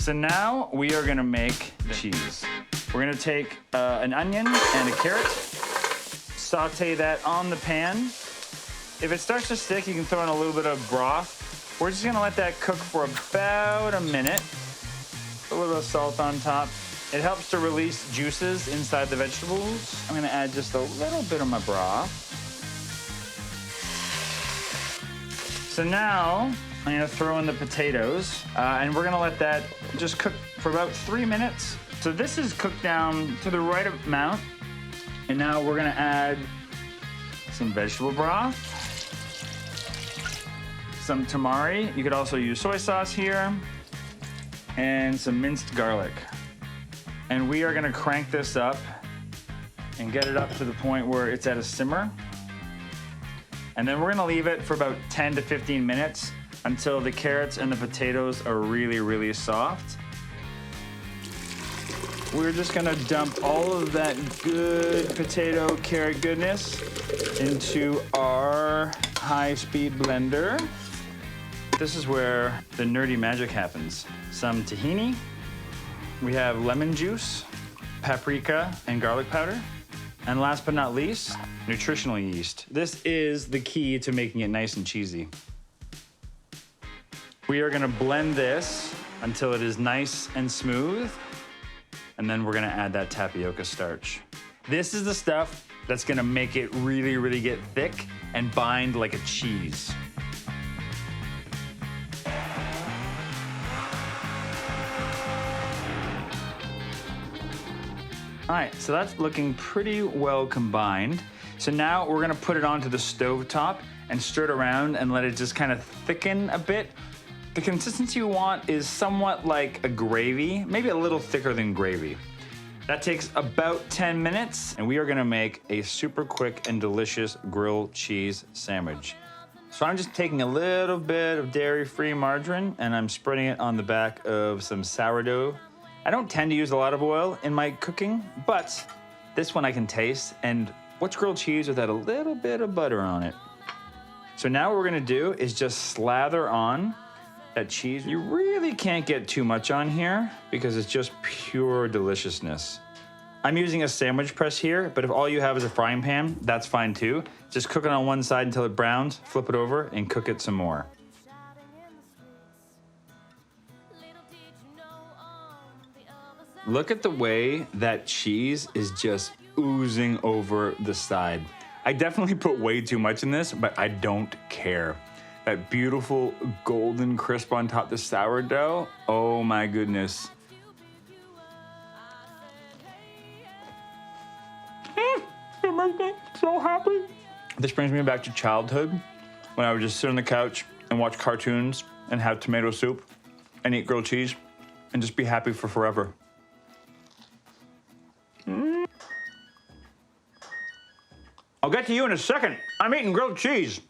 So now we are gonna make the cheese. We're gonna take an onion and a carrot, saute that on the pan. If it starts to stick, you can throw in a little bit of broth. We're just gonna let that cook for about a minute. A little bit of salt on top. It helps to release juices inside the vegetables. I'm gonna add just a little bit of my broth. So now, I'm gonna throw in the potatoes, and we're gonna let that just cook for about 3 minutes. So this is cooked down to the right amount. And now we're gonna add some vegetable broth, some tamari. You could also use soy sauce here, and some minced garlic. And we are gonna crank this up and get it up to the point where it's at a simmer. And then we're gonna leave it for about 10 to 15 minutes until the carrots and the potatoes are really, really soft. We're just gonna dump all of that good potato carrot goodness into our high-speed blender. This is where the nerdy magic happens. Some tahini, we have lemon juice, paprika, and garlic powder. And last but not least, nutritional yeast. This is the key to making it nice and cheesy. We are gonna blend this until it is nice and smooth, and then we're gonna add that tapioca starch. This is the stuff that's gonna make it really, really get thick and bind like a cheese. All right, so that's looking pretty well combined. So now we're gonna put it onto the stove top and stir it around and let it just kind of thicken a bit. The consistency you want is somewhat like a gravy, maybe a little thicker than gravy. That takes about 10 minutes, and we are gonna make a super quick and delicious grilled cheese sandwich. So I'm just taking a little bit of dairy-free margarine and I'm spreading it on the back of some sourdough. I don't tend to use a lot of oil in my cooking, but this one I can taste, and what's grilled cheese without a little bit of butter on it? So now what we're gonna do is just slather on that cheese. You really can't get too much on here because it's just pure deliciousness. I'm using a sandwich press here, but if all you have is a frying pan, that's fine too. Just cook it on one side until it browns, flip it over, and cook it some more. Look at the way that cheese is just oozing over the side. I definitely put way too much in this, but I don't care. That beautiful golden crisp on top of the sourdough, oh my goodness. It makes me so happy. This brings me back to childhood, when I would just sit on the couch and watch cartoons and have tomato soup and eat grilled cheese and just be happy for forever. I'll get to you in a second. I'm eating grilled cheese.